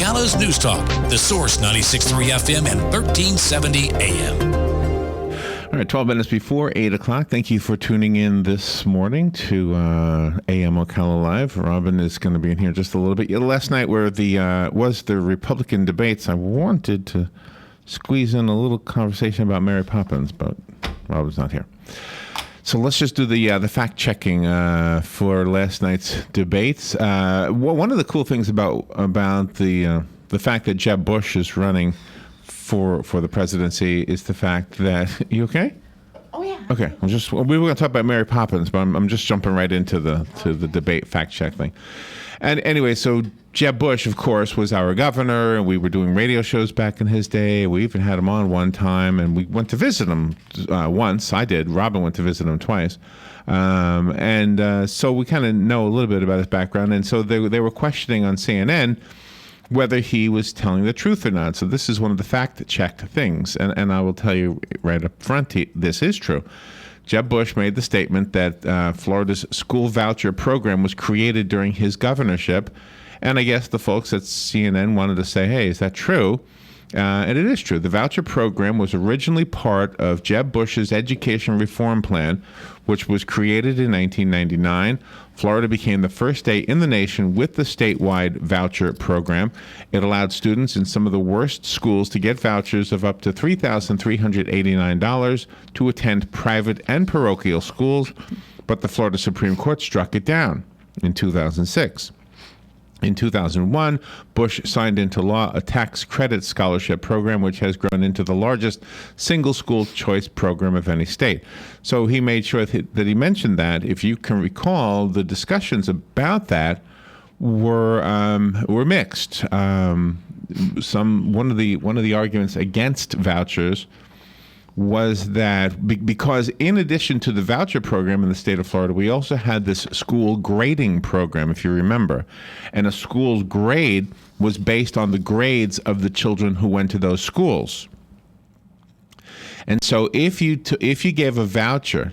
Ocala's News Talk, The Source 96.3 FM and 1370 AM. All right, 12 minutes before 8 o'clock. Thank you for tuning in this morning to AM Ocala Live. Robin is going to be in here just a little bit. Last night where was the Republican debates, I wanted to squeeze in a little conversation about Mary Poppins, but Robin's not here. So let's just do the fact-checking for last night's debates. One of the cool things about the fact that Jeb Bush is running for the presidency is the fact that you okay? Oh yeah. Okay, we were going to talk about Mary Poppins, but I'm just jumping right into the debate fact check thing. And anyway, so Jeb Bush, of course, was our governor, and we were doing radio shows back in his day. We even had him on one time, and we went to visit him once. I did. Robin went to visit him twice. So we kind of know a little bit about his background. And so they were questioning on CNN whether he was telling the truth or not. So this is one of the fact-checked things. And I will tell you right up front, this is true. Jeb Bush made the statement that Florida's school voucher program was created during his governorship. And I guess the folks at CNN wanted to say, hey, is that true? And it is true. The voucher program was originally part of Jeb Bush's education reform plan, which was created in 1999. Florida became the first state in the nation with the statewide voucher program. It allowed students in some of the worst schools to get vouchers of up to $3,389 to attend private and parochial schools, but the Florida Supreme Court struck it down in 2006. In 2001, Bush signed into law a tax credit scholarship program, which has grown into the largest single school choice program of any state. So he made sure that he mentioned that. If you can recall, the discussions about that were mixed. One of the arguments against vouchers was that because in addition to the voucher program in the state of Florida, we also had this school grading program, if you remember. And a school's grade was based on the grades of the children who went to those schools. And so if you gave a voucher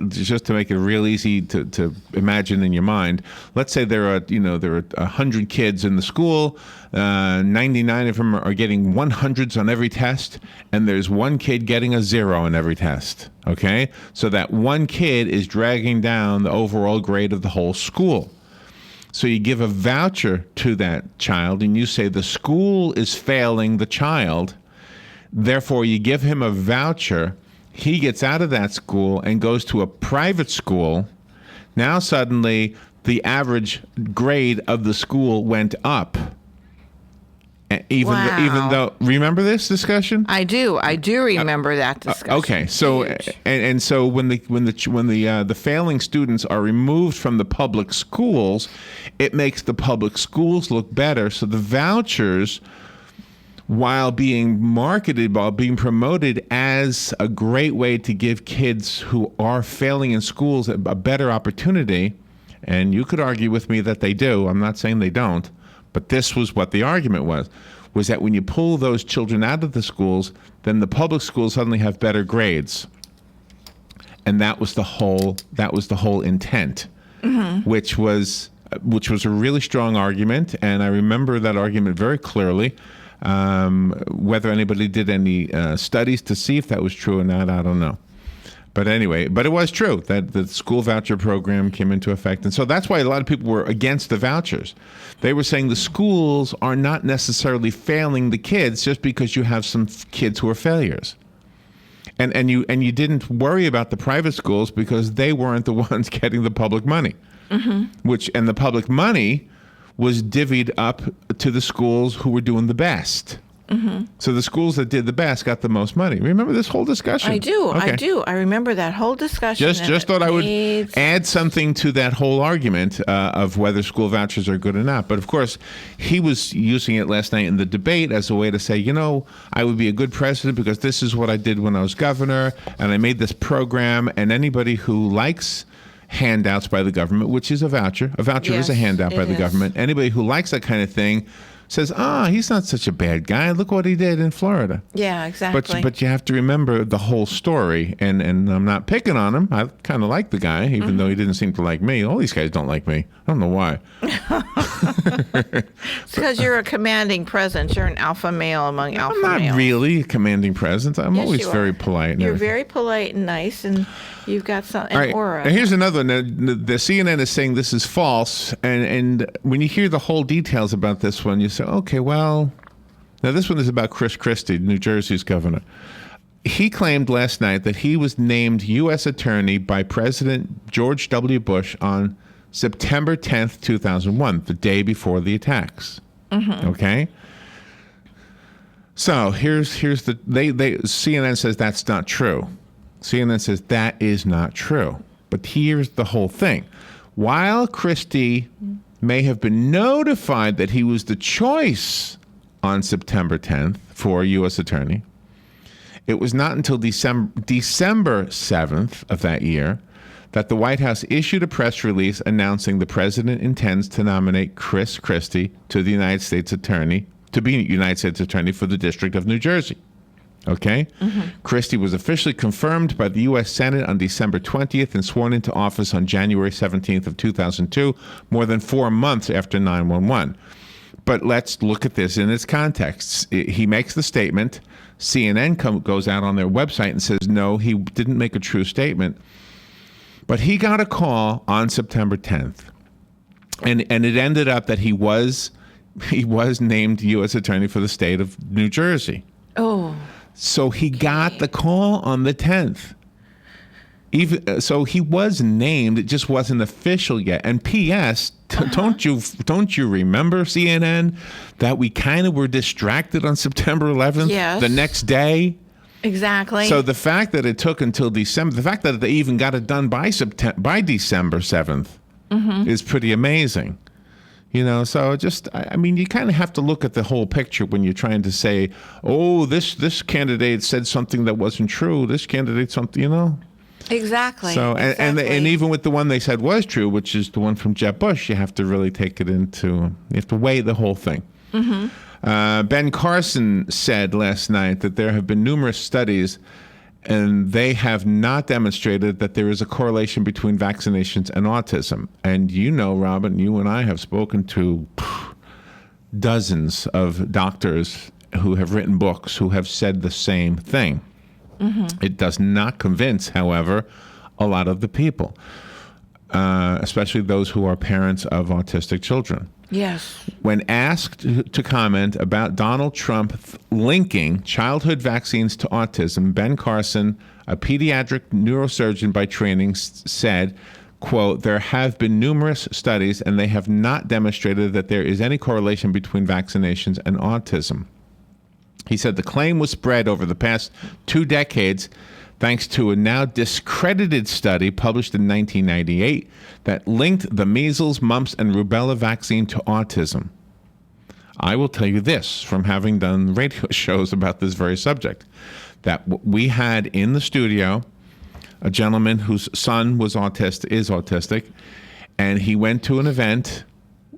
just to make it real easy to imagine in your mind, let's say there are 100 kids in the school, 99 of them are getting 100s on every test, and there's one kid getting a 0 on every test. Okay, so that one kid is dragging down the overall grade of the whole school. So you give a voucher to that child, and you say the school is failing the child. Therefore, you give him a voucher. He gets out of that school and goes to a private school. Now suddenly the average grade of the school went up. Even though, remember this discussion? I do remember that discussion. Okay, so and so when the failing students are removed from the public schools, it makes the public schools look better. So the vouchers, while being promoted as a great way to give kids who are failing in schools a better opportunity, and you could argue with me that they do, I'm not saying they don't, but this was what the argument was that when you pull those children out of the schools, then the public schools suddenly have better grades. And that was the whole intent, which was a really strong argument, and I remember that argument very clearly. Whether anybody did any studies to see if that was true or not, I don't know. But anyway, it was true that the school voucher program came into effect. And so that's why a lot of people were against the vouchers. They were saying the schools are not necessarily failing the kids just because you have some kids who are failures. And you didn't worry about the private schools because they weren't the ones getting the public money. And the public money was divvied up to the schools who were doing the best. So the schools that did the best got the most money. Remember this whole discussion? I do. Okay. I do. I remember that whole discussion. Just thought I would add something to that whole argument of whether school vouchers are good or not. But of course, he was using it last night in the debate as a way to say, I would be a good president because this is what I did when I was governor, and I made this program, and anybody who likes handouts by the government, which is a voucher. A voucher is a handout by the government. Anybody who likes that kind of thing, says, he's not such a bad guy. Look what he did in Florida. Yeah, exactly. But you have to remember the whole story, and I'm not picking on him. I kind of like the guy, even though he didn't seem to like me. All these guys don't like me. I don't know why. It's because you're a commanding presence. You're an alpha male among alpha I'm not males. really a commanding presence. I'm Yes, always you very are. polite. And You're everything. very polite and nice, and you've got an All right. aura. Now, here's another one. The CNN is saying this is false, and when you hear the whole details about this one, you say, okay, well, now this one is about Chris Christie, New Jersey's governor. He claimed last night that he was named U.S. attorney by President George W. Bush on September 10th, 2001, the day before the attacks. Okay? So here's the CNN says that's not true. CNN says that is not true. But here's the whole thing. While Christie may have been notified that he was the choice on September 10th for U.S. attorney, it was not until December 7th of that year that the White House issued a press release announcing the president intends to nominate Chris Christie to be United States attorney for the District of New Jersey. Okay? Christie was officially confirmed by the U.S. Senate on December 20th and sworn into office on January 17th of 2002, more than 4 months after 9/11. But let's look at this in its context. He makes the statement. CNN goes out on their website and says, no, he didn't make a true statement. But he got a call on September 10th. And it ended up that he was named U.S. attorney for the state of New Jersey. Oh. So he got the call on the 10th. So he was named, it just wasn't official yet. And P.S., don't you remember, CNN, that we kind of were distracted on September 11th? Yes. The next day? Exactly. So the fact that it took until December, the fact that they even got it done by December 7th is pretty amazing. You know, so I mean, you kind of have to look at the whole picture when you're trying to say, oh, this candidate said something that wasn't true. This candidate something, you know. Exactly. So and exactly. even with the one they said was true, which is the one from Jeb Bush, you have to really take it into, you have to weigh the whole thing. Ben Carson said last night that there have been numerous studies and they have not demonstrated that there is a correlation between vaccinations and autism. And you know, Robin, you and I have spoken to dozens of doctors who have written books who have said the same thing. It does not convince, however, a lot of the people, especially those who are parents of autistic children. Yes. When asked to comment about Donald Trump linking childhood vaccines to autism, Ben Carson, a pediatric neurosurgeon by training, said, quote, there have been numerous studies and they have not demonstrated that there is any correlation between vaccinations and autism. He said the claim was spread over the past 2 decades thanks to a now discredited study published in 1998 that linked the measles, mumps, and rubella vaccine to autism. I will tell you this from having done radio shows about this very subject, that we had in the studio a gentleman whose son is autistic, and he went to an event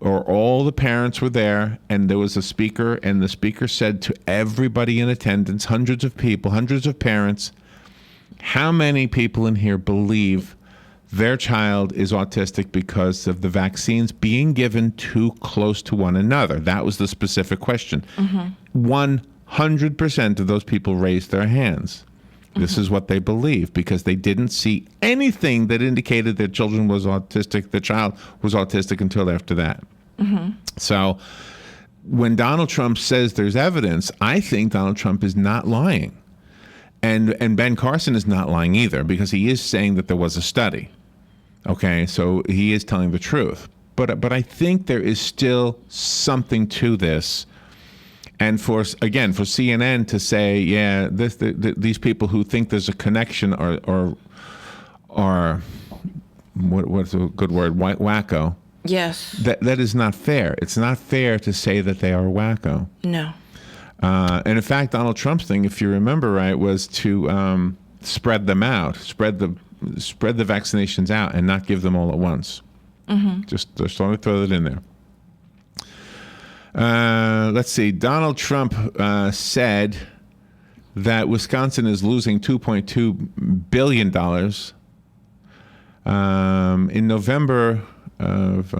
or all the parents were there, and there was a speaker, and the speaker said to everybody in attendance, hundreds of people, hundreds of parents, how many people in here believe their child is autistic because of the vaccines being given too close to one another? That was the specific question. 100% of those people raised their hands. This is what they believe because they didn't see anything that indicated their children was autistic, the child was autistic until after that. So when Donald Trump says there's evidence, I think Donald Trump is not lying. And Ben Carson is not lying either because he is saying that there was a study. Okay, so he is telling the truth. But I think there is still something to this. And for CNN to say, yeah, these people who think there's a connection are what's a good word, wacko. Yes. That is not fair. It's not fair to say that they are wacko. No. And in fact, Donald Trump's thing, if you remember right, was to spread them out, spread the vaccinations out, and not give them all at once. Just want to throw that in there. let's see. Donald Trump said that Wisconsin is losing $2.2 billion. In November of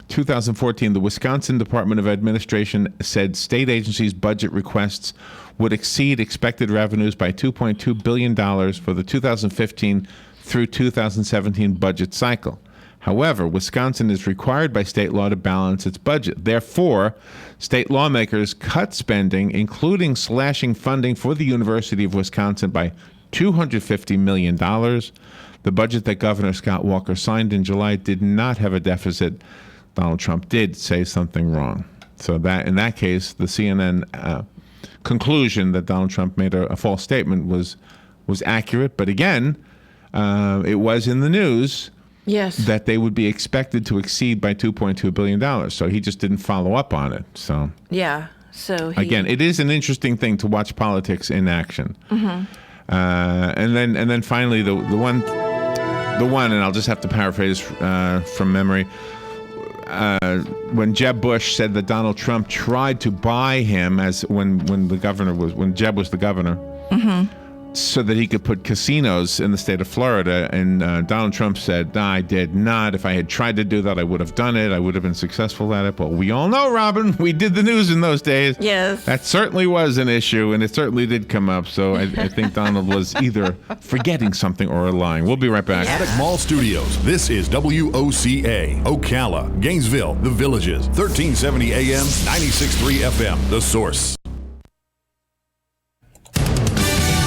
2014, the Wisconsin Department of Administration said state agencies' budget requests would exceed expected revenues by $2.2 billion for the 2015 through 2017 budget cycle. However, Wisconsin is required by state law to balance its budget. Therefore, state lawmakers cut spending, including slashing funding for the University of Wisconsin by $250 million. The budget that Governor Scott Walker signed in July did not have a deficit. Donald Trump did say something wrong. So that, in that case, the CNN conclusion that Donald Trump made a false statement was accurate. But again, it was in the news. Yes. That they would be expected to exceed by $2.2 billion. So he just didn't follow up on it. So yeah. So again, it is an interesting thing to watch politics in action. Mm-hmm. And then finally the one, and I'll just have to paraphrase from memory. When Jeb Bush said that Donald Trump tried to buy him when Jeb was the governor. Mm-hmm. So that he could put casinos in the state of Florida. And Donald Trump said, I did not. If I had tried to do that, I would have done it. I would have been successful at it. But we all know, Robin, we did the news in those days. Yes. That certainly was an issue, and it certainly did come up. So I think Donald was either forgetting something or lying. We'll be right back. Attic Mall Studios. This is WOCA, Ocala, Gainesville, The Villages, 1370 AM, 96.3 FM, The Source.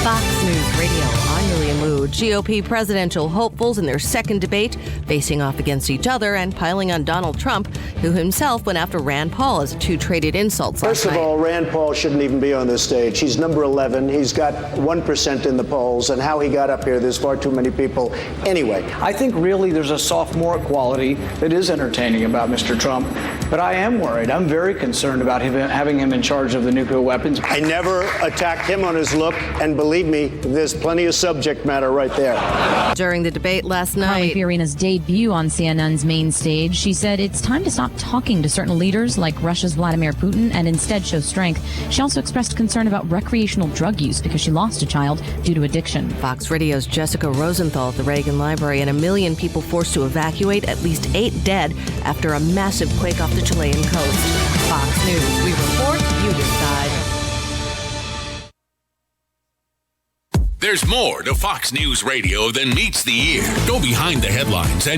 Fox News Radio, I'm Julian Liu. GOP presidential hopefuls in their second debate, facing off against each other and piling on Donald Trump, who himself went after Rand Paul as the two traded insults last night. First of all, Rand Paul shouldn't even be on this stage. He's number 11. He's got 1% in the polls, and how he got up here, there's far too many people. Anyway, I think really there's a sophomore quality that is entertaining about Mr. Trump, but I am worried. I'm very concerned about having him in charge of the nuclear weapons. I never attacked him on his look, and believe me, there's plenty of subject matter right there. During the debate last Carly night, Fiorina's debut on CNN's main stage, she said it's time to stop talking to certain leaders like Russia's Vladimir Putin and instead show strength. She also expressed concern about recreational drug use because she lost a child due to addiction. Fox Radio's Jessica Rosenthal at the Reagan Library, and 1 million people forced to evacuate, at least 8 dead after a massive quake off the Chilean coast. Fox News, we report, you decide. There's more to Fox News Radio than meets the ear. Go behind the headlines and